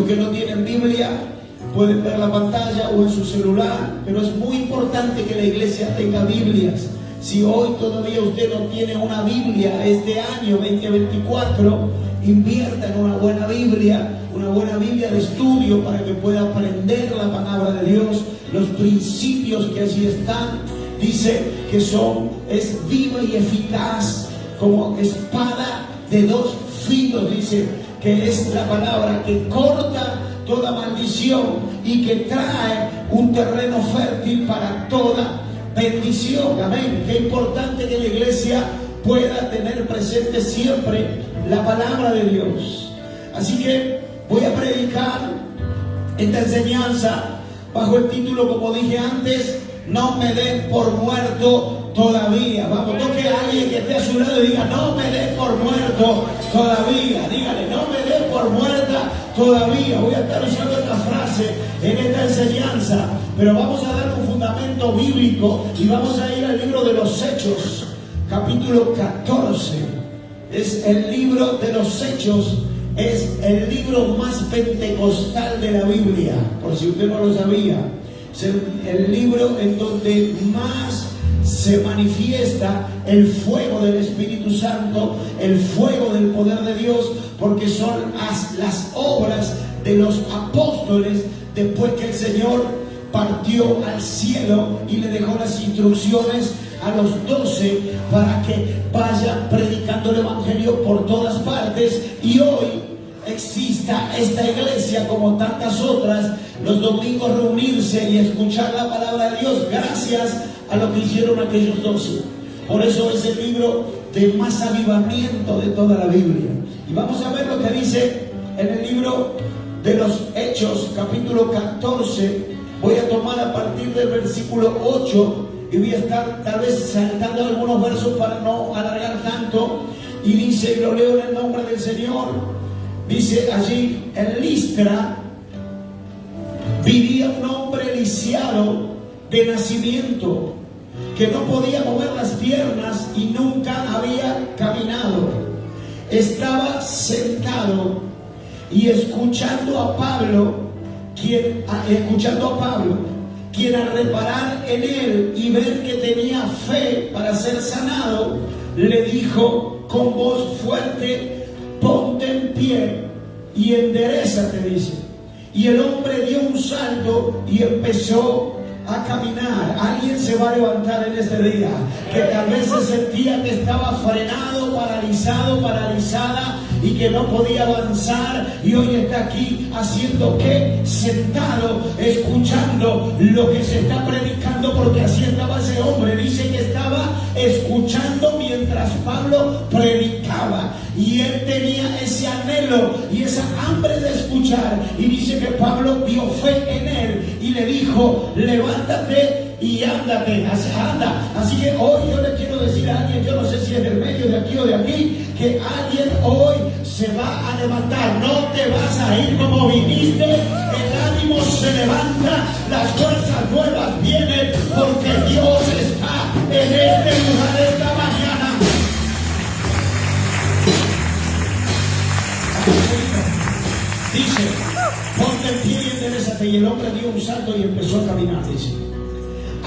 que no tienen Biblia pueden ver la pantalla o en su celular, pero es muy importante que la iglesia tenga Biblias. Si hoy todavía usted no tiene una Biblia este año 2024, invierta en una buena Biblia de estudio para que pueda aprender la palabra de Dios, los principios que allí están. Dice que es viva y eficaz como espada de dos filos, dice que es la palabra que corta toda maldición y que trae un terreno fértil para toda bendición. Amén. Qué importante que la iglesia pueda tener presente siempre la palabra de Dios. Así que voy a predicar esta enseñanza bajo el título, como dije antes, no me den por muerto todavía. Vamos, toque a alguien que esté a su lado y diga, no me den por muerto todavía. Dígale, no me den por muerta todavía. Voy a estar usando esta frase en esta enseñanza, pero vamos a dar un fundamento bíblico y vamos a ir al libro de los Hechos, capítulo 14. Es el libro de los Hechos, es el libro más pentecostal de la Biblia, por si usted no lo sabía. Es el libro en donde más se manifiesta el fuego del Espíritu Santo, el fuego del poder de Dios, porque son las obras de los apóstoles después que el Señor partió al cielo y le dejó las instrucciones a los 12 para que vayan predicando el Evangelio por todas partes. Y hoy exista esta iglesia como tantas otras, los domingos reunirse y escuchar la palabra de Dios gracias a lo que hicieron aquellos 12. Por eso es el libro de más avivamiento de toda la Biblia. Y vamos a ver lo que dice en el libro de los Hechos, capítulo 14. Voy a tomar a partir del versículo 8 y voy a estar tal vez saltando algunos versos para no alargar tanto. Y dice, y lo leo en el nombre del Señor. Dice allí, en Listra vivía un hombre lisiado de nacimiento, que no podía mover las piernas y nunca había caminado. Estaba sentado y escuchando a Pablo, quien al reparar en él y ver que tenía fe para ser sanado, le dijo con voz fuerte, ponte en pie y enderézate, dice. Y el hombre dio un salto y empezó a caminar. Alguien se va a levantar en este día que tal vez se sentía que estaba frenado, paralizado, paralizada y que no podía avanzar, y hoy está aquí haciendo que sentado, escuchando lo que se está predicando, porque así estaba ese hombre. Dice que estaba escuchando mientras Pablo predicaba, y él tenía ese anhelo y esa hambre de escuchar, y dice que Pablo vio fe en él y le dijo, levántate y ándate, anda. Así que hoy yo le quiero decir a alguien, yo no sé si es del medio, de aquí o de aquí, que alguien hoy se va a levantar. No te vas a ir como viniste. El ánimo se levanta, las fuerzas nuevas vienen, porque Dios está en este lugar esta mañana. Dice, ponte en pie y enderezate. Y el hombre dio un salto y empezó a caminar, dice.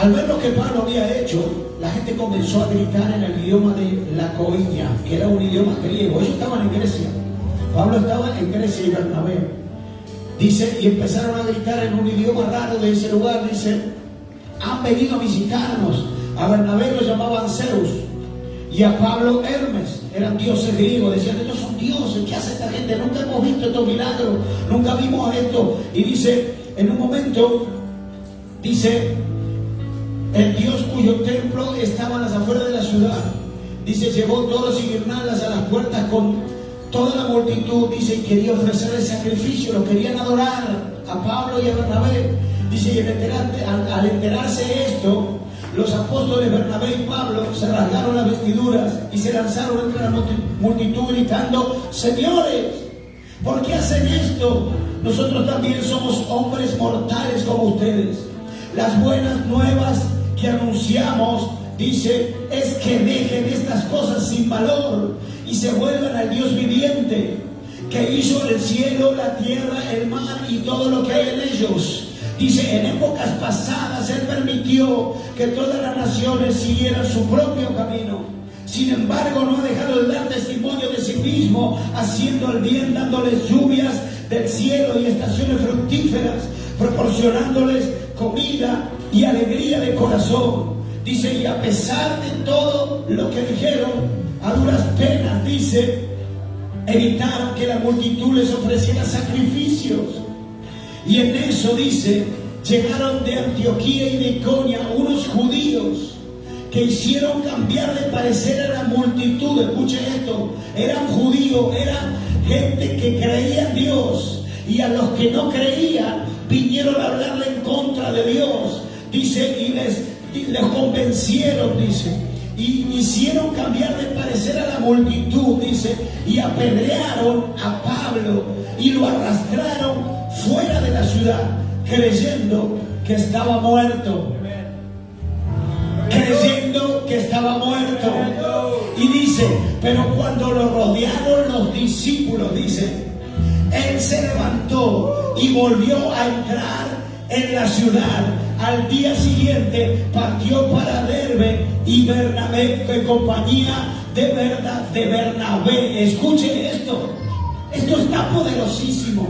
Al ver lo que Pablo había hecho, la gente comenzó a gritar en el idioma de la Coiña, que era un idioma griego. Ellos estaban en Grecia. Pablo estaba en Grecia y Bernabé. Dice, y empezaron a gritar en un idioma raro de ese lugar. Dice, han venido a visitarnos. A Bernabé lo llamaban Zeus y a Pablo Hermes. Eran dioses griegos. Decían, estos son dioses. ¿Qué hace esta gente? Nunca hemos visto estos milagros. Nunca vimos esto. Y dice, en un momento, dice, el Dios cuyo templo estaba a las afueras de la ciudad, dice, llevó toros y guirnaldas a las puertas con toda la multitud, dice, y quería ofrecer el sacrificio, lo querían adorar a Pablo y a Bernabé. Dice, y al enterarse de esto, los apóstoles Bernabé y Pablo se rasgaron las vestiduras y se lanzaron entre la multitud gritando, señores, ¿por qué hacen esto? Nosotros también somos hombres mortales como ustedes. Las buenas nuevas que anunciamos, dice, es que dejen estas cosas sin valor y se vuelvan al Dios viviente, que hizo el cielo, la tierra, el mar y todo lo que hay en ellos. Dice, en épocas pasadas Él permitió que todas las naciones siguieran su propio camino. Sin embargo, no ha dejado de dar testimonio de sí mismo, haciendo el bien, dándoles lluvias del cielo y estaciones fructíferas, proporcionándoles comida y alegría de corazón. Dice, y a pesar de todo lo que dijeron, a duras penas, dice, evitaron que la multitud les ofreciera sacrificios. Y en eso, dice, llegaron de Antioquía y de Iconio unos judíos que hicieron cambiar de parecer a la multitud. Escuche esto, eran judíos, eran gente que creía en Dios, y a los que no creían vinieron a hablarle en contra de Dios. Dice, y les convencieron, dice, y hicieron cambiar de parecer a la multitud, dice, y apedrearon a Pablo y lo arrastraron fuera de la ciudad, creyendo que estaba muerto. Creyendo que estaba muerto. Y dice, pero cuando lo rodearon los discípulos, dice, Él se levantó y volvió a entrar en la ciudad. Al día siguiente partió para Derbe y Bernabé, en compañía de Bernabé. Escuche esto. Esto está poderosísimo.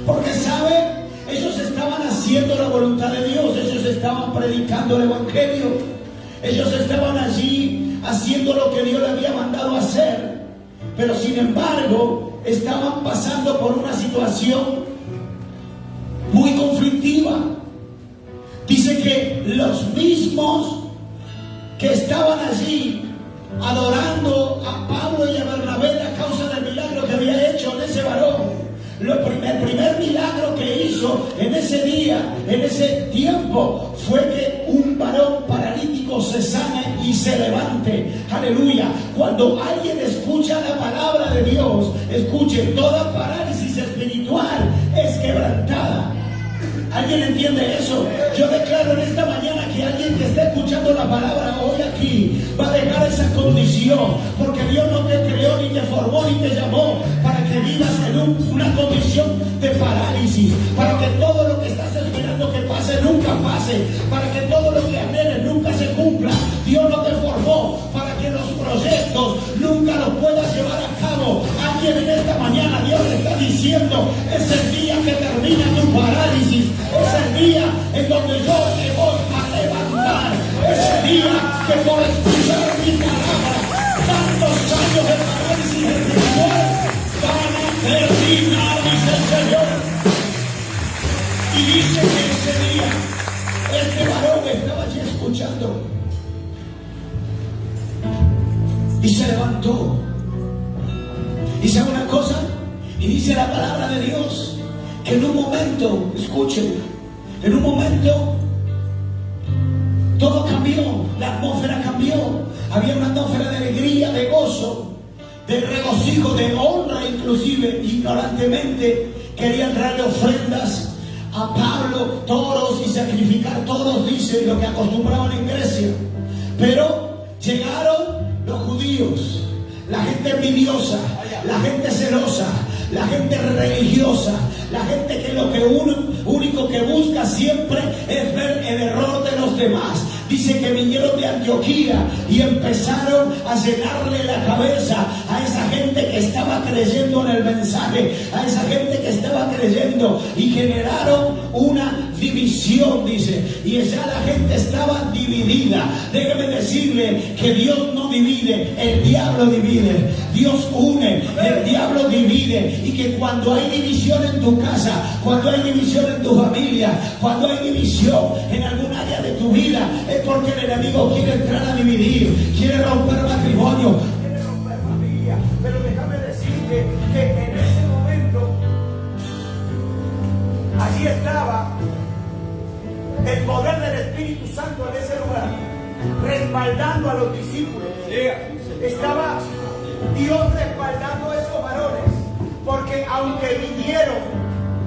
Porque sabe, ellos estaban haciendo la voluntad de Dios. Ellos estaban predicando el evangelio. Ellos estaban allí haciendo lo que Dios les había mandado hacer. Pero sin embargo, estaban pasando por una situación muy conflictiva. Dice que los mismos que estaban allí adorando a Pablo y a Bernabé a causa del milagro que había hecho en ese varón. El primer milagro que hizo en ese día, en ese tiempo, fue que un varón paralítico se sane y se levante. Aleluya. Cuando alguien escucha la palabra de Dios, escuche, toda parálisis espiritual es quebrantada. ¿Alguien entiende eso? Yo declaro en esta mañana que alguien que esté escuchando la palabra hoy aquí va a dejar esa condición, porque Dios no te creó, ni te formó, ni te llamó para que vivas en una condición de parálisis, para que todo lo que estás esperando que pase nunca pase, para que todo lo que anheles nunca se cumpla. Dios no te formó para que los proyectos nunca los puedas llevar a cabo. Alguien en esta mañana Dios le está diciendo, es el día que termina tu parálisis, es el día en donde yo te voy a levantar, es el día que por escuchar mi palabra, tantos años de parálisis espiritual van a terminar, dice el Señor. Y dice que ese día este varón estaba allí escuchando y se levantó. ¿Y sabe una cosa? Y dice la palabra de Dios que en un momento, escuchen, en un momento todo cambió, la atmósfera cambió. Había una atmósfera de alegría, de gozo, de regocijo, de honra. Inclusive, ignorantemente, querían traerle ofrendas a Pablo, toros, y sacrificar toros, dice, lo que acostumbraban en Grecia. Pero llegaron los judíos, la gente envidiosa, la gente celosa, la gente religiosa, la gente que lo que único que busca siempre es ver el error de los demás. Dice que vinieron de Antioquía y empezaron a llenarle la cabeza a esa gente que estaba creyendo en el mensaje, a esa gente que estaba creyendo, y generaron una división, dice, y ya la gente estaba dividida. Déjeme decirle que Dios no divide, el diablo divide. Dios une, el diablo divide. Y que cuando hay división en tu casa, cuando hay división en tu familia, cuando hay división en algún área de tu vida, es porque el enemigo quiere entrar a dividir, quiere romper matrimonio, quiere romper familia. Pero déjame decirte que en ese momento allí estaba el poder del Espíritu Santo en ese lugar, respaldando a los discípulos. Estaba Dios respaldando a esos varones, porque aunque vinieron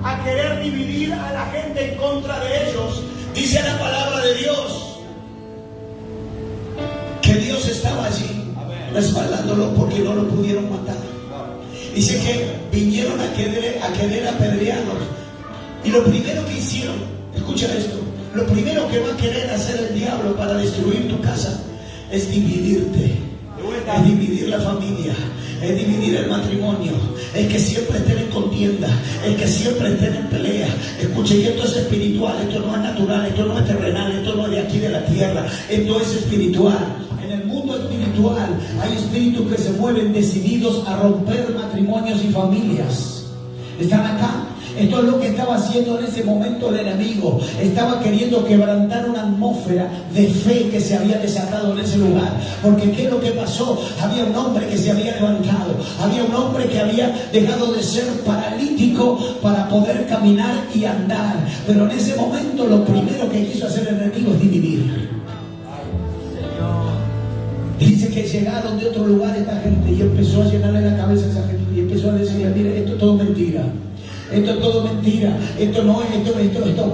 a querer dividir a la gente en contra de ellos, dice la palabra de Dios que Dios estaba allí respaldándolo, porque no lo pudieron matar. Dice que vinieron a querer apedrearlos. Y lo primero que hicieron, escucha esto, lo primero que va a querer hacer el diablo para destruir tu casa es dividirte, es dividir la familia, es dividir el matrimonio, es que siempre estén en contienda, es que siempre estén en pelea. Escuche, y esto es espiritual, esto no es natural, esto no es terrenal, esto no es de aquí de la tierra, esto es espiritual. En el mundo espiritual hay espíritus que se mueven decididos a romper matrimonios y familias. ¿Están acá? Esto es lo que estaba haciendo en ese momento el enemigo. Estaba queriendo quebrantar una atmósfera de fe que se había desatado en ese lugar. Porque ¿qué es lo que pasó? Había un hombre que se había levantado. Había un hombre que había dejado de ser paralítico para poder caminar y andar. Pero en ese momento lo primero que quiso hacer el enemigo es dividir. Dice que llegaron de otro lugar esta gente y empezó a llenarle la cabeza a esa gente y empezó a decirle: mire, esto es todo mentira. Esto es todo mentira. Estos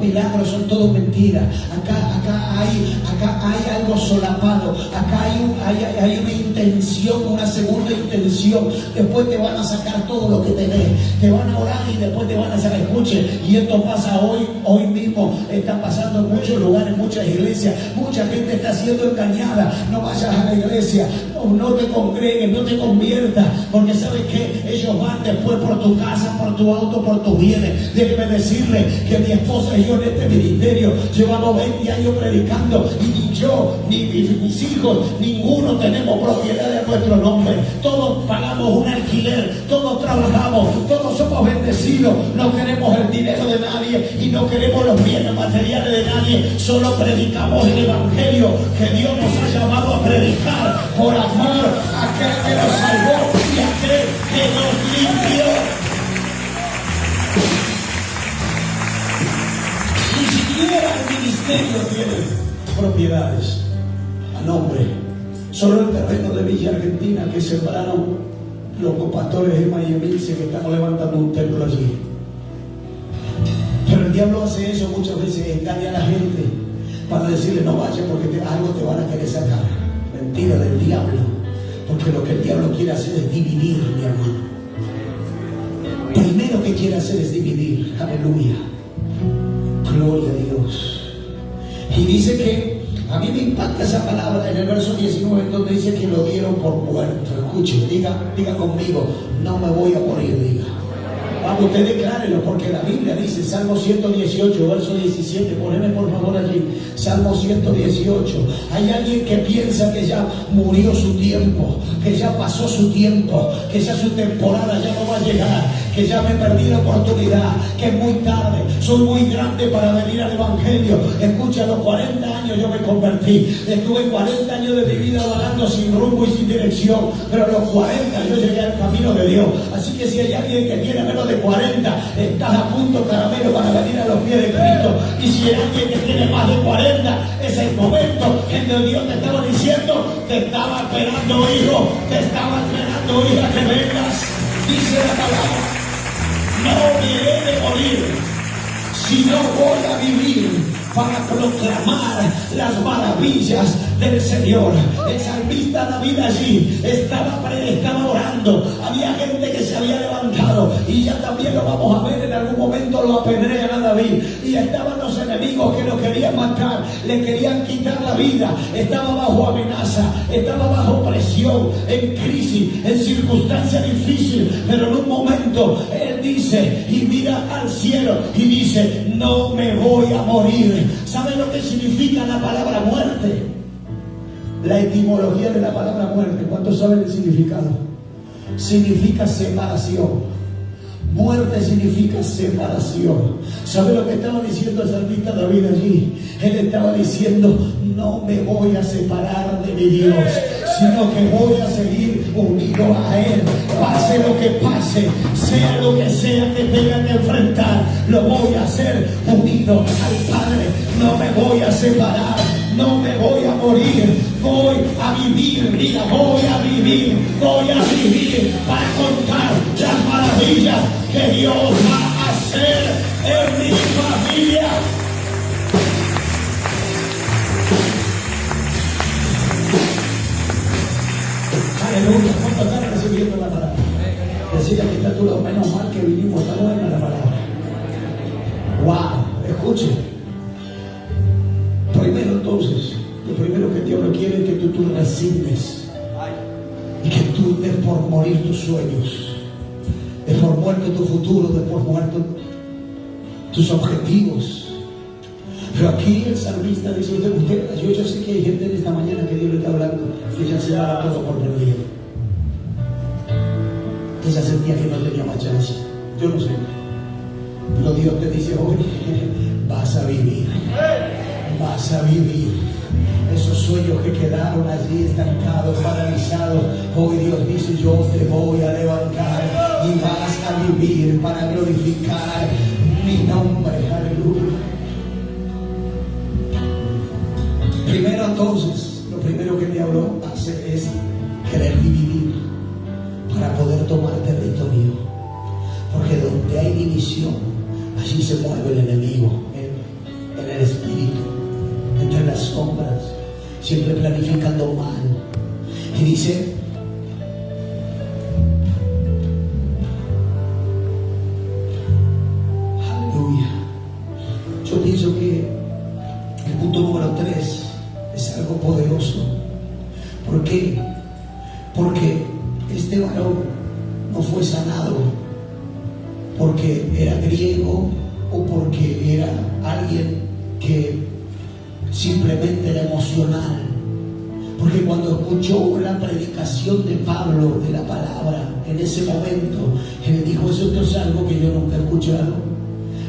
milagros son todo mentira. Acá hay algo solapado. Acá hay una intención, una segunda intención. Después te van a sacar todo lo que tenés. Te van a orar y después te van a sacar. Escuche, y esto pasa hoy mismo. Está pasando en muchos lugares, muchas iglesias. Mucha gente está siendo engañada. No vayas a la iglesia. No te congregues, no te conviertas. Porque sabes que ellos van después por tu casa, por tu auto, por tus bienes. Déjeme decirle que mi esposa y yo en este ministerio llevamos 20 años predicando y ni yo, ni mis hijos, ninguno tenemos propiedad de nuestro nombre. Todos pagamos un alquiler, todos trabajamos, todos somos bendecidos. No queremos el dinero de nadie y no queremos los bienes materiales de nadie. Solo predicamos el evangelio que Dios nos ha llamado a predicar por amor a aquel que nos salvó y a aquel que nos limpió. El ministerio tiene propiedades a nombre. Solo el terreno de Villa Argentina que sembraron los copastores de Miami dice que estamos levantando un templo allí. Pero el diablo hace eso muchas veces, engaña a la gente para decirle: no vaya porque algo te van a querer sacar. Mentira del diablo, porque lo que el diablo quiere hacer es dividir, mi hermano. Primero que quiere hacer es dividir. Aleluya. Gloria a Dios. Y dice que a mí me impacta esa palabra en el verso 19, donde dice que lo dieron por muerto. Escuche, diga conmigo: no me voy a morir, diga. Vamos, usted declárelo, porque la Biblia dice, Salmo 118, verso 17, poneme por favor allí, Salmo 118. Hay alguien que piensa que ya murió su tiempo, que ya pasó su tiempo, que ya su temporada ya no va a llegar, que ya me perdí la oportunidad, que es muy tarde, soy muy grande para venir al evangelio. Escucha, a los 40 años yo me convertí, estuve 40 años de mi vida vagando sin rumbo y sin dirección, pero a los 40 yo llegué al camino de Dios. Así que si hay alguien que tiene menos de 40, estás a punto, caramelo, para venir a los pies de Cristo. Y si hay alguien que tiene más de 40, es el momento en que Dios te estaba diciendo: te estaba esperando, hijo, te estaba esperando, hija, que vengas. Dice la palabra: no me he de morir, sino voy a vivir para proclamar las maravillas del Señor. El salmista David allí estaba orando. Había gente que se había levantado, y ya también lo vamos a ver, en algún momento lo apedrean a David, y estaban los enemigos que lo querían matar, le querían quitar la vida. Estaba bajo amenaza, estaba bajo presión, en crisis, en circunstancias difíciles, pero en un momento él dice y mira al cielo y dice: no me voy a morir. ¿Sabe lo que significa la palabra muerte? La etimología de la palabra muerte, ¿cuántos saben el significado? Significa separación. Muerte significa separación. ¿Sabe lo que estaba diciendo el salmista David allí? Él estaba diciendo: no me voy a separar de mi Dios, sino que voy a seguir unido a Él. Pase lo que pase, sea lo que sea que tenga que enfrentar, lo voy a hacer unido al Padre. No me voy a separar, no me voy a morir, voy a vivir. Diga: voy a vivir para contar las maravillas que Dios va a hacer en mi familia. Aleluya. ¿Cuántos están recibiendo la palabra? Decía que Entonces, lo primero que Dios quiere es que tú resignes y que tú des por morir tus sueños, des por muerto tu futuro, des por muerto tus objetivos. Pero aquí el salmista dice: yo ya sé que hay gente en esta mañana que Dios le está hablando, que ya se da todo por perdido. Ella sentía que no tenía más chance. Yo no sé. Pero Dios te dice hoy: vas a vivir. Vas a vivir. Esos sueños que quedaron allí estancados, paralizados, hoy Dios dice: yo te voy a levantar y vas a vivir para glorificar mi nombre. Aleluya. Primero, entonces, lo primero que el diablo hace es querer dividir para poder tomar territorio. Porque donde hay división, allí se mueve el enemigo, en el espíritu, entre las sombras, siempre planificando mal. Y dice: aleluya. Yo pienso que el punto número 3 es algo poderoso. ¿Por qué? Porque este varón no fue sanado porque era griego o porque era alguien que simplemente era emocional. Porque cuando escuchó la predicación de Pablo de la palabra, en ese momento él dijo: esto es algo que yo nunca he escuchado,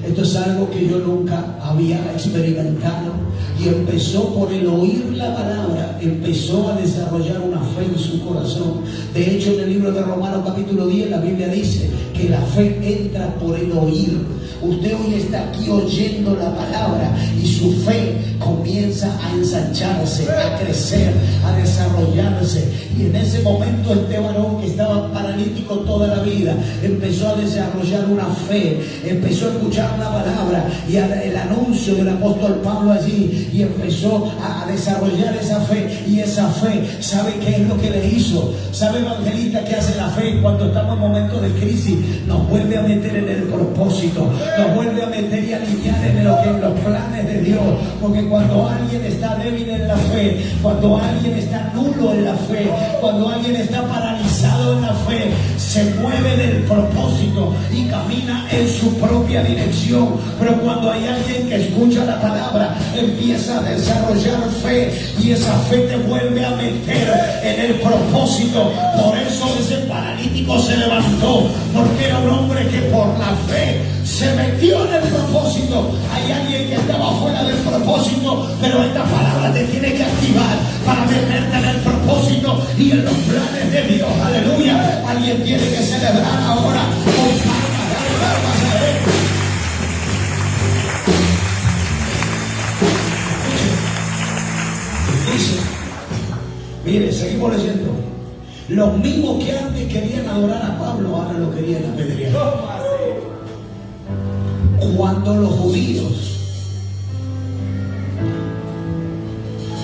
esto es algo que yo nunca había experimentado. Y empezó, por el oír la palabra, empezó a desarrollar una fe en su corazón. De hecho, en el libro de Romanos capítulo 10, la Biblia dice que la fe entra por el oír. Usted hoy está aquí oyendo la palabra y su fe comienza a ensancharse, a crecer, a desarrollarse. Y en ese momento este varón que estaba paralítico toda la vida empezó a desarrollar una fe, empezó a escuchar la palabra y el anuncio del apóstol Pablo allí, y empezó a desarrollar esa fe. Y esa fe, ¿sabe qué es lo que le hizo? ¿Sabe, evangelista, qué hace la fe cuando estamos en momentos de crisis? Nos vuelve a meter en el propósito, nos vuelve a meter y alinear en los planes de Dios. Porque cuando alguien está débil en la fe, cuando alguien está nulo en la fe, cuando alguien está paralizado en la fe, se mueve del propósito y camina en su propia dirección. Pero cuando hay alguien que escucha la palabra, empieza a desarrollar fe, y esa fe te vuelve a meter en el propósito. Por eso ese paralítico se levantó, porque era un hombre que por la fe se metió en el propósito. Hay alguien que estaba fuera del propósito, pero esta palabra te tiene que activar para meterte en el propósito y en los planes de Dios. Aleluya. Alguien tiene que celebrar ahora con palmas, dale palmas a Él. Dice, mire, seguimos leyendo. Los mismos que antes querían adorar a Pablo, ahora lo querían apedrear. Cuando los judíos,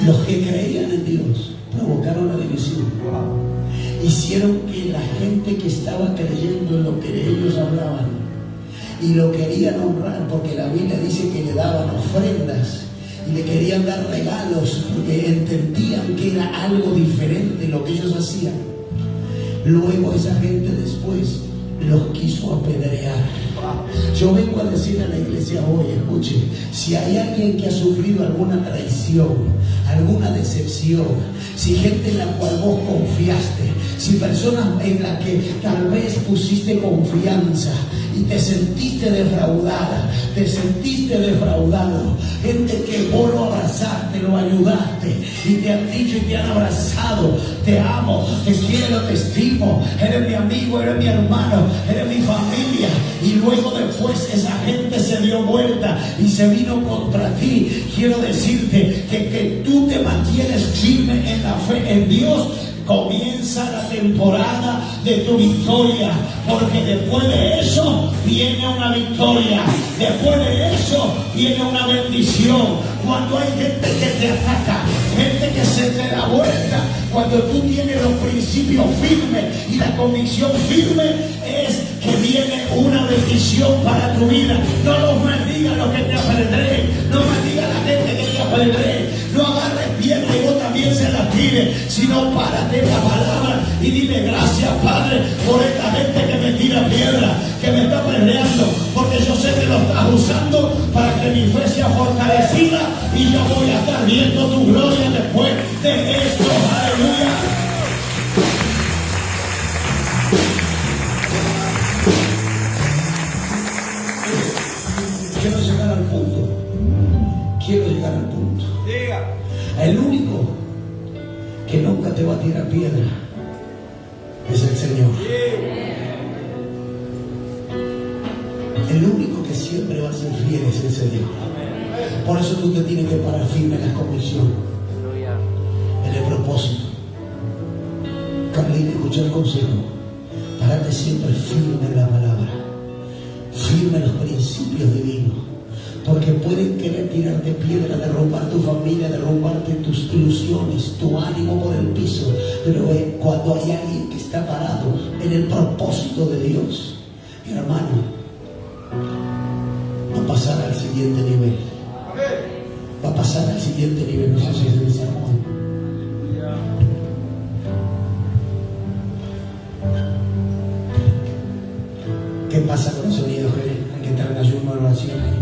los que creían en Dios, provocaron la división, hicieron que la gente que estaba creyendo en lo que ellos hablaban y lo querían honrar, porque la Biblia dice que le daban ofrendas y le querían dar regalos, porque entendían que era algo diferente lo que ellos hacían. Luego esa gente después los quiso apedrear. Yo vengo a decir a la iglesia hoy, escuche, si hay alguien que ha sufrido alguna traición, alguna decepción, si gente en la cual vos confiaste, si personas en las que tal vez pusiste confianza y te sentiste defraudada, te sentiste defraudado, gente que vos lo abrazaste, lo ayudaste y te han dicho y te han abrazado: te amo, te quiero, te estimo, eres mi amigo, eres mi hermano, eres mi familia, y luego después esa gente se dio vuelta y se vino contra ti. Quiero decirte que tú te mantienes firme en la fe en Dios. Comienza la temporada de tu victoria, porque después de eso viene una victoria, después de eso viene una bendición. Cuando hay gente que te ataca, gente que se te da vuelta, cuando tú tienes los principios firmes y la convicción firme, es que viene una bendición para tu vida. No los maldiga los que te apedreen, no maldiga la gente que te apedree, no hagas sino párate en la palabra y dile gracias, Padre, por esta gente que me tira piedra, que me está apedreando, porque yo sé que lo estás usando para que mi fe sea fortalecida y yo voy a estar viendo tu gloria después de esto. Aleluya. Quiero llegar al punto. Quiero llegar al punto. El único que nunca te va a tirar piedra es el Señor. El único que siempre va a ser fiel es el Señor. Por eso tú te tienes que parar firme en la convicción, en el propósito. Carlín, escucha el consejo. Parate siempre firme en la palabra, firme en los principios divinos. Porque pueden querer tirarte piedra, derrumbar tu familia, derrumbarte tus ilusiones, tu ánimo por el piso. Pero cuando hay alguien que está parado en el propósito de Dios, mi hermano, va a pasar al siguiente nivel. Va a pasar al siguiente nivel. No sé si se dice amor. ¿Qué pasa con el sonido, Jerez? Hay que entrar en ayuno de oración ahí.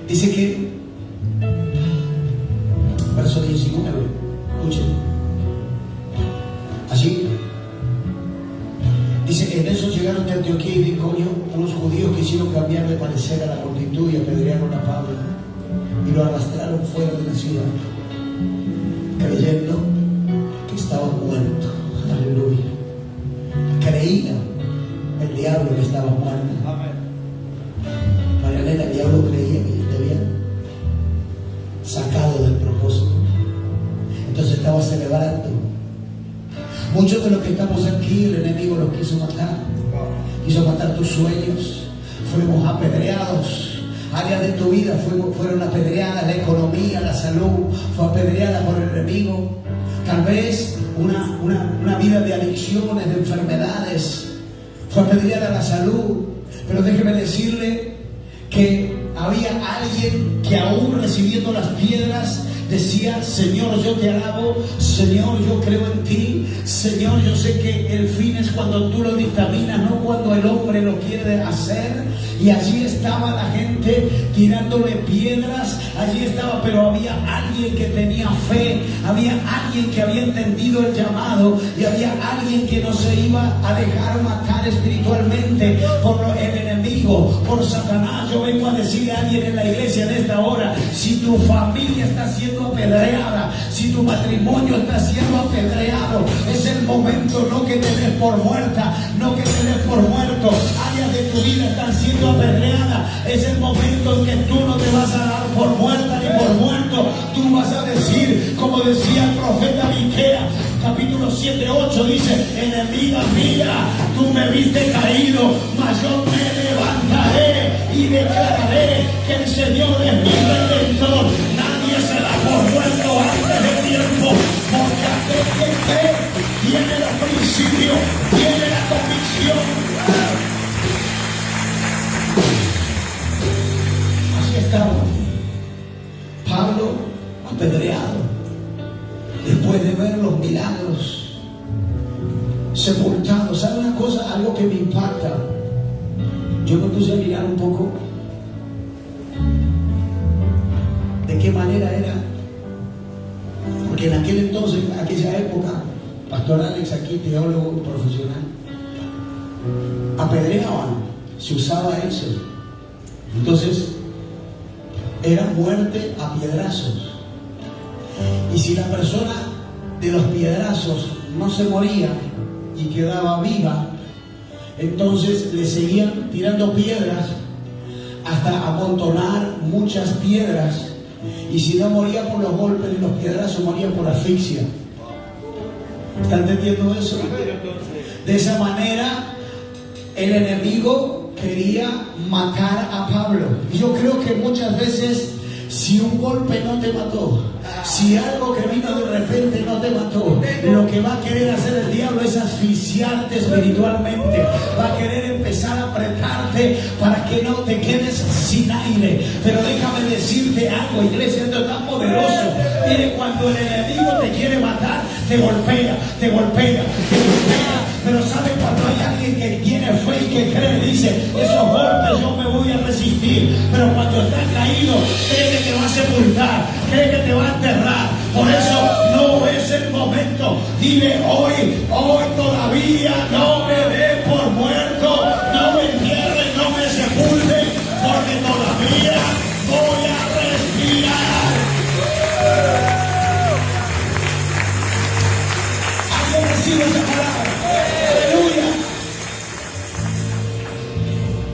Dice que, verso 19, escuchen, así, dice, en eso llegaron de Antioquía y de Iconio unos judíos que hicieron cambiar de parecer a la multitud y apedrearon a Pablo y lo arrastraron fuera de la ciudad, creyendo que estaba muerto. Aleluya. Creía el diablo que estaba muerto. Marianela, el diablo creía que te había sacado del propósito. Entonces estaba celebrando. Muchos de los que estamos aquí, el enemigo los quiso matar. Quiso matar tus sueños. Fuimos apedreados. Áreas de tu vida fueron apedreadas. La economía, la salud fue apedreada por el enemigo. Tal vez una vida de adicciones, de enfermedades. Fue apedreada la salud. Pero déjeme decirle que había alguien que aún recibiendo las piedras decía: Señor, yo te alabo, Señor, yo creo en ti, Señor, yo sé que el fin es cuando tú lo dictaminas, no cuando el hombre lo quiere hacer. Y allí estaba la gente tirándole piedras, allí estaba, pero había alguien que tenía fe, había alguien que había entendido el llamado y había alguien que no se iba a dejar matar espiritualmente por el enemigo, por Satanás. Yo vengo a decirle a alguien en la iglesia en esta hora: si tu familia está siendo apedreada, si tu matrimonio está siendo apedreado, es el momento no que te des por muerta, no que te des por muerto. Áreas de tu vida están siendo apedreadas, es el momento en que tú no te vas a dar por muerta ni por muerto. Tú vas a decir, como decía el profeta Miqueas, capítulo 7:8, dice: enemiga mía, tú me viste caído, mas yo me levantaré y declararé que el Señor es mi redentor. Nadie se da por muerto antes de tiempo, porque aquel que cree tiene los principios, tiene la convicción. Así estaba Pablo, apedreado, después de ver los milagros, sepultado. ¿Sabe una cosa? Algo que me impacta. Yo me puse a mirar un poco de qué manera era, porque en aquel entonces, en aquella época, Pastor Alex aquí, teólogo profesional, apedreaban, se usaba eso. Entonces era muerte a piedrazos, y si la persona de los piedrazos no se moría y quedaba viva, entonces le seguían tirando piedras hasta amontonar muchas piedras, y si no moría por los golpes de los piedrazos, moría por asfixia. ¿Está entendiendo eso? De esa manera el enemigo quería matar a Pablo. Y yo creo que muchas veces Si un golpe no te mató, si algo que vino de repente no te mató, lo que va a querer hacer el diablo es asfixiarte espiritualmente. Va a querer empezar a apretarte para que no te quedes sin aire. Pero déjame decirte algo, iglesia, esto es tan poderoso. Mire, cuando el enemigo te quiere matar, te golpea, te golpea, te golpea. Pero ¿sabe cuando hay alguien que tiene fe y que cree? Dice, esos golpes yo me voy a resistir. Pero cuando está caído, cree que te va a sepultar, cree que te va a enterrar. Por eso no es el momento. Dile hoy todavía no me dé por muerto, no me entierren, no me sepulten, porque todavía voy a respirar. ¿Alguien recibe esa palabra? Aleluya.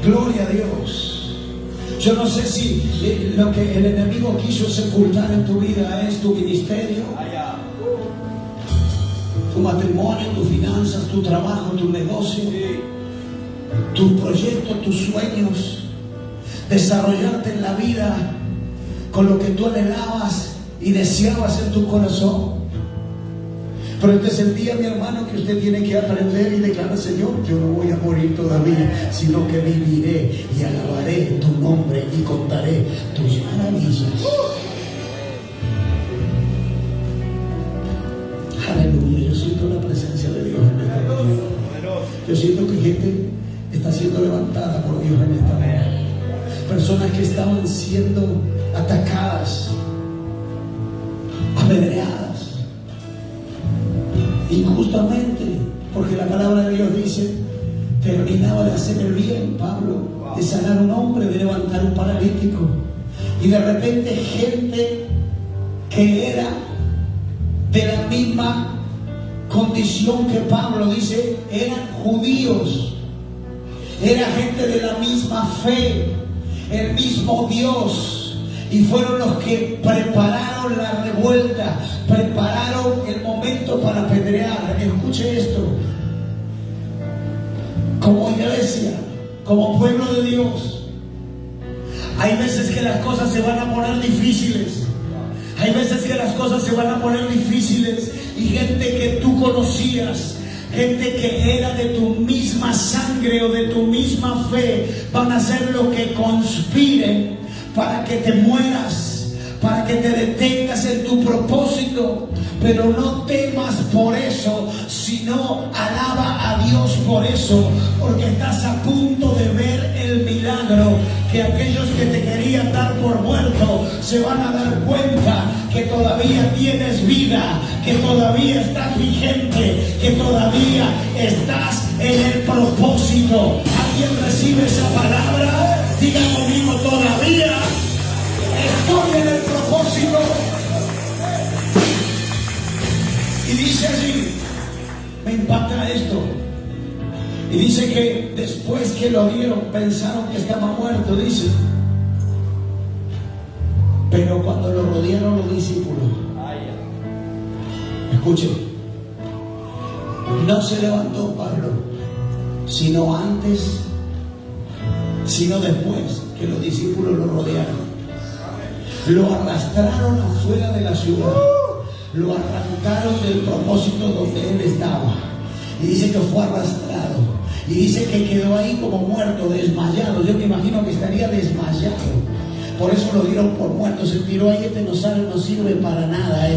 Gloria a Dios. Yo no sé si lo que el enemigo quiso sepultar en tu vida es tu ministerio, tu matrimonio, tus finanzas, tu trabajo, tu negocio, tus proyectos, tus sueños, desarrollarte en la vida con lo que tú anhelabas y deseabas en tu corazón. Pero este es el día, mi hermano, que usted tiene que aprender y declarar: Señor, yo no voy a morir todavía, sino que viviré y alabaré tu nombre y contaré tus maravillas. Aleluya, yo siento la presencia de Dios en esta mañana. Yo siento que gente está siendo levantada por Dios en esta mañana. Personas que estaban siendo atacadas, apedreadas injustamente, porque la palabra de Dios dice: terminaba de hacer el bien, Pablo, de sanar a un hombre, de levantar un paralítico, y de repente gente que era de la misma condición que Pablo, dice, eran judíos, era gente de la misma fe, el mismo Dios, y fueron los que prepararon la revuelta, prepararon el momento para apedrear. Escuche esto: como iglesia, como pueblo de Dios, hay veces que las cosas se van a poner difíciles. Hay veces que las cosas se van a poner difíciles y gente que tú conocías, gente que era de tu misma sangre o de tu misma fe, van a hacer lo que conspiren para que te mueras, para que te detengas en tu propósito. Pero no temas por eso, sino alaba a Dios por eso, porque estás a punto de ver el milagro, que aquellos que te querían dar por muerto se van a dar cuenta que todavía tienes vida, que todavía estás vigente, que todavía estás en el propósito. ¿Alguien recibe esa palabra? Diga conmigo: todavía estoy en el propósito. Y dice allí, me impacta esto, y dice que después que lo vieron pensaron que estaba muerto, dice, pero cuando lo rodearon los discípulos, escuchen, no se levantó Pablo, sino después que los discípulos lo rodearon, lo arrastraron afuera de la ciudad, lo arrancaron del propósito donde él estaba, y dice que fue arrastrado, y dice que quedó ahí como muerto, desmayado. Yo me imagino que estaría desmayado, por eso lo dieron por muerto. Se tiró ahí: no sirve para nada,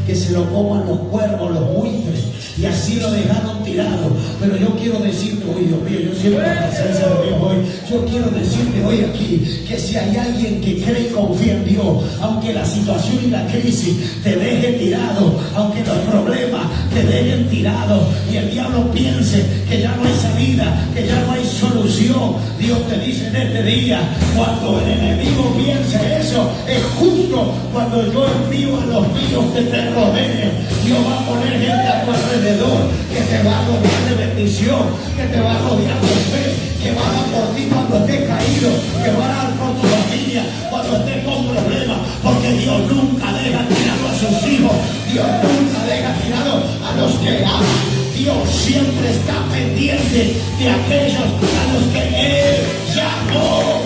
que se lo coman los cuervos, los buitres. Y así lo dejaron tirado. Pero yo quiero decirte hoy, Dios mío, yo siento la presencia de Dios hoy. Yo quiero decirte hoy aquí que si hay alguien que cree y confía en Dios, aunque la situación y la crisis te deje tirado, aunque los problemas te dejen tirado y el diablo piense que ya no hay salida, que ya no hay solución, Dios te dice en este día: cuando el enemigo piense eso, es justo cuando yo envío a los míos que te rodeen. Dios va a poner gente a tu alrededor que te va a rodear de bendición, que te va a rodear de fe, que va a dar por ti cuando estés caído, que va a dar por tu familia cuando estés con problemas, porque Dios nunca deja tirado a sus hijos, Dios nunca deja tirado a los que aman. Dios siempre está pendiente de aquellos a los que Él llamó.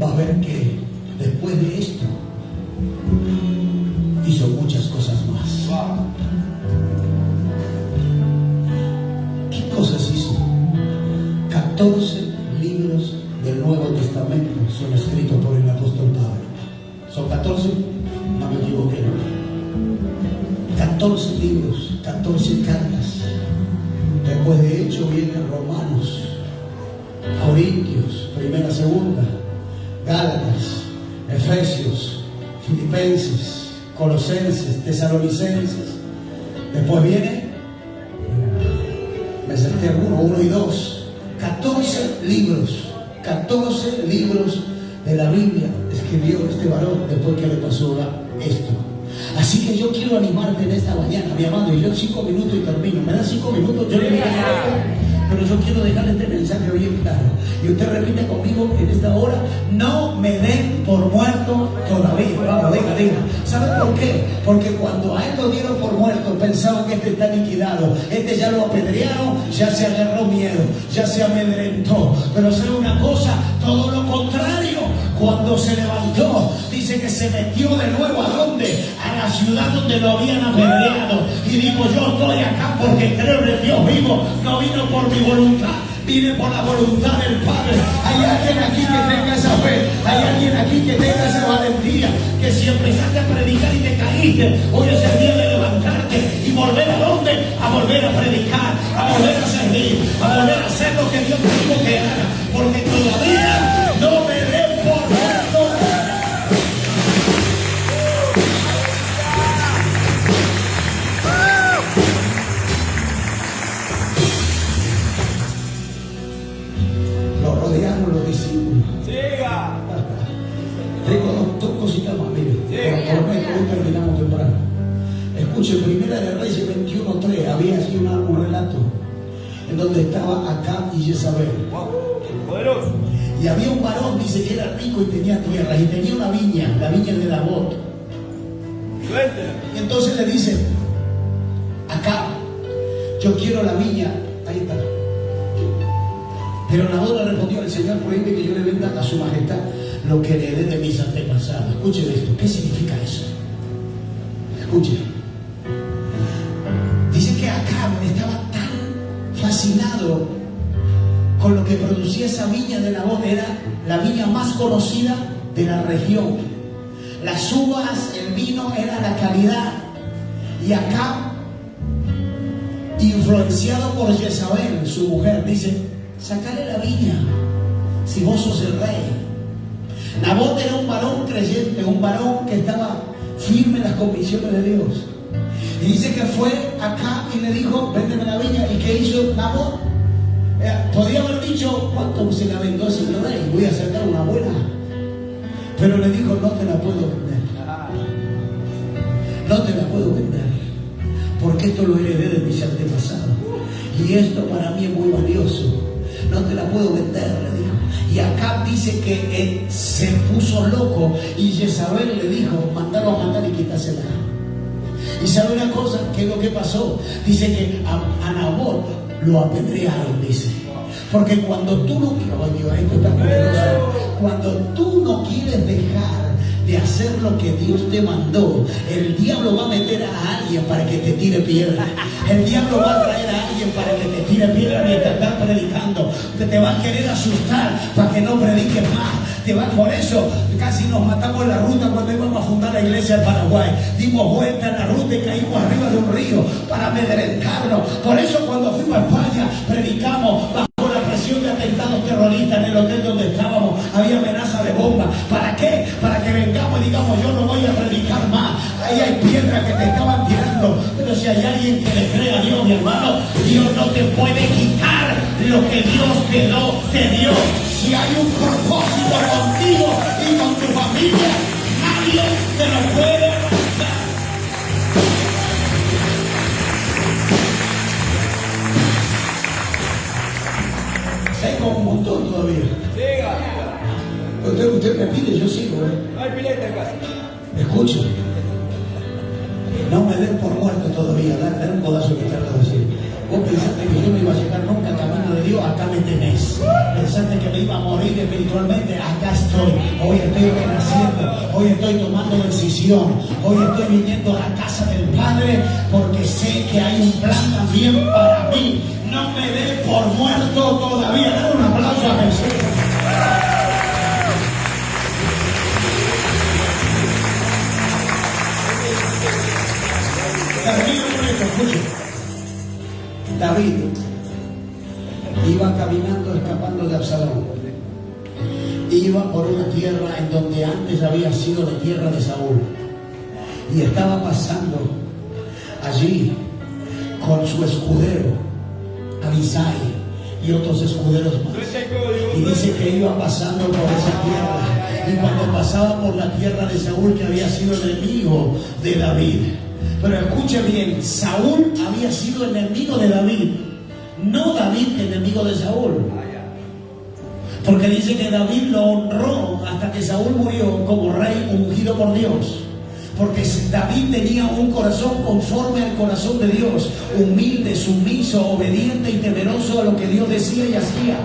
va a ver que después de esto hizo muchas cosas más. ¿Qué cosas hizo? 14 libros del Nuevo Testamento son escritos por el apóstol Pablo. ¿Son 14? No me equivoqué, ¿no? 14 libros, 14 cartas. Después de hecho vienen Romanos, Corintios, primera, segunda, Gálatas, Efesios, Filipenses, Colosenses, Tesalonicenses. Después viene, me salté alguno, 1 y 2. 14 libros de la Biblia escribió este varón después que le pasó esto. Así que yo quiero animarte en esta mañana, mi amado, y yo 5 minutos y termino. ¿Me dan 5 minutos? Yo le digo, pero yo quiero dejarle este mensaje bien claro. Y usted repite conmigo en esta hora: no me den por muerto todavía. Vamos, diga. ¿Sabe por qué? Porque cuando a él lo dieron por muerto, pensaban que este está liquidado. Este ya lo apedrearon, ya se agarró miedo, ya se amedrentó. Pero sabe una cosa, todo lo contrario. Cuando se levantó, dice que se metió de nuevo ¿a dónde? A la ciudad donde lo habían apedreado. Y dijo: yo estoy acá porque creo en el Dios vivo. No vino por mi voluntad, vine por la voluntad del Padre. Hay alguien aquí que tenga esa fe. Hay alguien aquí que tenga esa valentía. Que si empezaste a predicar y te caíste, hoy es el día de levantarte y volver a dónde? A volver a predicar, a volver a servir, a volver a hacer lo que Dios te dijo que haga. Porque todavía no me den por muerto. Lo rodearon los discípulos. Siga. Tengo dos cositas más, mire. Por hoy terminamos temprano. Escuche, Primera de Reyes 21:3. Había así un relato en donde estaba Acab y Jezabel. Poderoso. Y había un varón, dice, que era rico y tenía tierras y tenía una viña, la viña de Nabot. Y entonces le dice: Acab, yo quiero la viña. Ahí está. Pero Nabot le respondió: el Señor prohíbe que yo le venda a su majestad lo que heredé de mis antepasados. Escuche esto. ¿Qué significa eso? Escuche. Dice que Acab estaba tan fascinado con lo que producía esa viña de Nabot. Era la viña más conocida de la región. Las uvas, el vino, era la calidad. Y Acab, influenciado por Jezabel, su mujer, dice: sacale la viña si vos sos el rey. Nabot era un varón creyente, un varón que estaba firme en las convicciones de Dios. Y dice que fue acá y le dijo: véndeme la viña. ¿Y qué hizo Nabot? Podría haber dicho: ¿cuánto se la vendió ese rey? Voy a sacar una buena. Pero le dijo: no te la puedo vender. No te la puedo vender, porque esto lo heredé de mis antepasados. Y esto para mí es muy valioso. No te la puedo vender, le dijo. Y acá dice que él se puso loco y Jezabel le dijo: mándalo a matar y quítasela. Y sabe una cosa, ¿qué es lo que pasó? Dice que a Nabot lo apedrearon, dice. Porque cuando tú no quieres, esto está poderoso, cuando tú no quieres dejar de hacer lo que Dios te mandó, el diablo va a meter a alguien para que te tire piedra. El diablo va a traer a alguien para que te tire piedra mientras estás predicando. Te va a querer asustar para que no prediques más. Por eso casi nos matamos en la ruta cuando íbamos a fundar la iglesia en Paraguay. Dimos vuelta en la ruta y caímos arriba de un río para amedrentarnos. Por eso cuando fuimos a España predicamos bajo la presión de atentados terroristas en el hotel donde estábamos. Había amenaza de bomba. ¿Para qué? Para que vengamos y digamos: yo no voy a predicar más. Ahí hay piedras que te estaban tirando. Pero si hay alguien que le cree a Dios, mi hermano, Dios no te puede quitar lo que Dios te dio. Si hay un propósito contigo y con tu familia, nadie te lo puede quitar. Tengo un montón todavía. Usted me pide, yo sigo. No hay pileta en casa. Escucha. No me den por muerto todavía. Dale un codazo que te acabo de decir. Vos pensaste que yo no iba a llegar nunca al camino de Dios, acá me tenés. Pensaste que me iba a morir físicamente, espiritualmente, acá estoy. Hoy estoy renaciendo, hoy estoy tomando decisión, hoy estoy viniendo a la casa del Padre porque sé que hay un plan también para mí. No me dé por muerto todavía. Dale un aplauso a Jesús. David iba caminando escapando de Absalón. Iba por una tierra en donde antes había sido la tierra de Saúl. Y estaba pasando allí con su escudero, Abisai, y otros escuderos más. Y dice que iba pasando por esa tierra. Y cuando pasaba por la tierra de Saúl, que había sido enemigo de David. Pero escuche bien, Saúl había sido enemigo de David, no David enemigo de Saúl. Porque dice que David lo honró hasta que Saúl murió como rey ungido por Dios. Porque David tenía un corazón conforme al corazón de Dios, humilde, sumiso, obediente y temeroso a lo que Dios decía y hacía.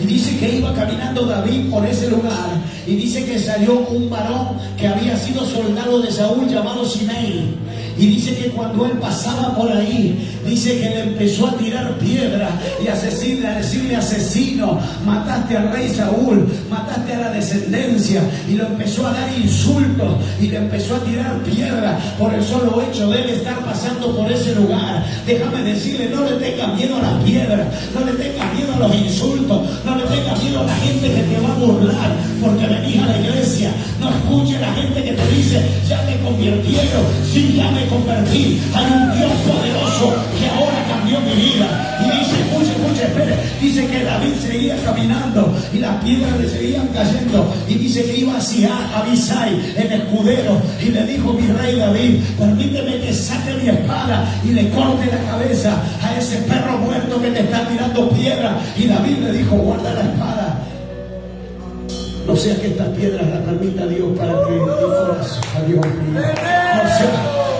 Y dice que iba caminando David por ese lugar. Y dice que salió un varón que había sido soldado de Saúl llamado Simei. Y dice que cuando él pasaba por ahí, dice que le empezó a tirar piedra y a decirle asesino, mataste al rey Saúl, mataste a la descendencia. Y lo empezó a dar insultos y le empezó a tirar piedra por el solo hecho de él estar pasando por ese lugar. Déjame decirle, no le tenga miedo a las piedras, no le tenga miedo a los insultos, no le tenga miedo a la gente que te va a burlar porque venís a la iglesia. No escuche a la gente que te dice, ya me convirtieron. Sí, ya me convertí. Hay un Dios poderoso que ahora cambió mi vida. Y dice, escuche, espere. Dice que David seguía caminando y las piedras le seguían cayendo. Y dice que iba hacia Abisai, el escudero, y le dijo, mi rey David, permíteme que saque mi espada y le corte la cabeza a ese perro muerto que te está tirando piedra. Y David le dijo, guarda la espada. No sea que estas piedras las permita Dios para que mi corazón, Dios mío,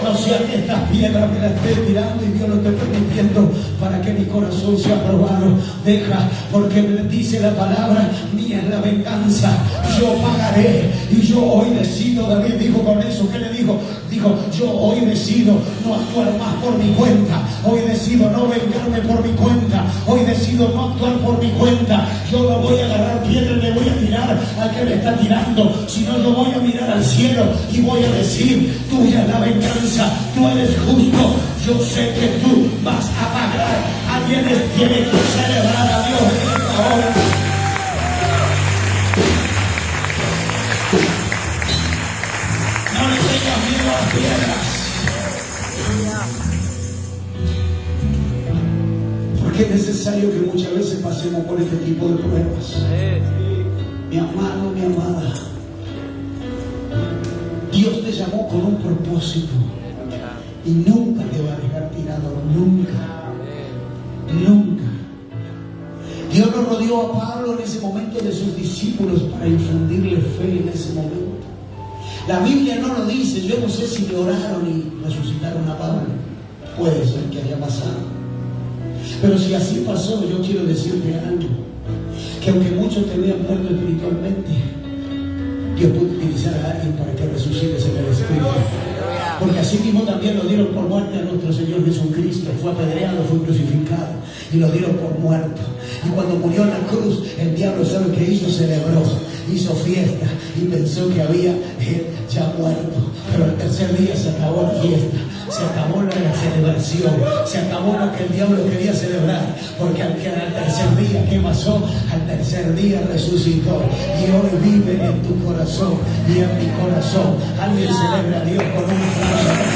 no sea que estas piedras me las esté tirando y Dios lo esté permitiendo para que mi corazón sea probado. Deja, porque me dice la palabra, mía es la venganza, yo pagaré. Y yo hoy decido, David dijo con eso, ¿qué le dijo? Dijo, yo hoy decido no actuar más por mi cuenta. Hoy decido no vengarme por mi cuenta. Hoy decido no actuar por mi cuenta. Yo no voy a agarrar piedra y le voy a tirar al que me está tirando, sino yo voy a mirar al cielo y voy a decir, tuya es la venganza, tú eres justo, yo sé que tú vas a pagar. Alguien tiene que celebrar a Dios en esta hora. No le tengas miedo a las piedras, porque es necesario que muchas veces pasemos por este tipo de pruebas. Mi amado, mi amada, Dios te llamó con un propósito y nunca te va a dejar tirado, nunca, nunca. Dios lo rodeó a Pablo en ese momento de sus discípulos para infundirle fe en ese momento. La Biblia no lo dice, yo no sé si le oraron y resucitaron a Pablo, puede ser que haya pasado, pero si así pasó, yo quiero decirte algo, que aunque muchos te vean muerto espiritualmente, Dios puede utilizar a alguien para que resucites en el Espíritu. Porque así mismo también lo dieron por muerte a nuestro Señor Jesucristo. Fue apedreado, fue crucificado y lo dieron por muerto. Y cuando murió en la cruz, el diablo, ¿sabe qué hizo? Celebró, hizo fiesta y pensó que había ya muerto. Pero al tercer día se acabó la fiesta, se acabó la celebración, se acabó lo que el diablo quería celebrar. Porque al tercer día, ¿qué pasó? Al tercer día resucitó y hoy vive en tu corazón y en mi corazón. Alguien celebra a Dios con un aplauso.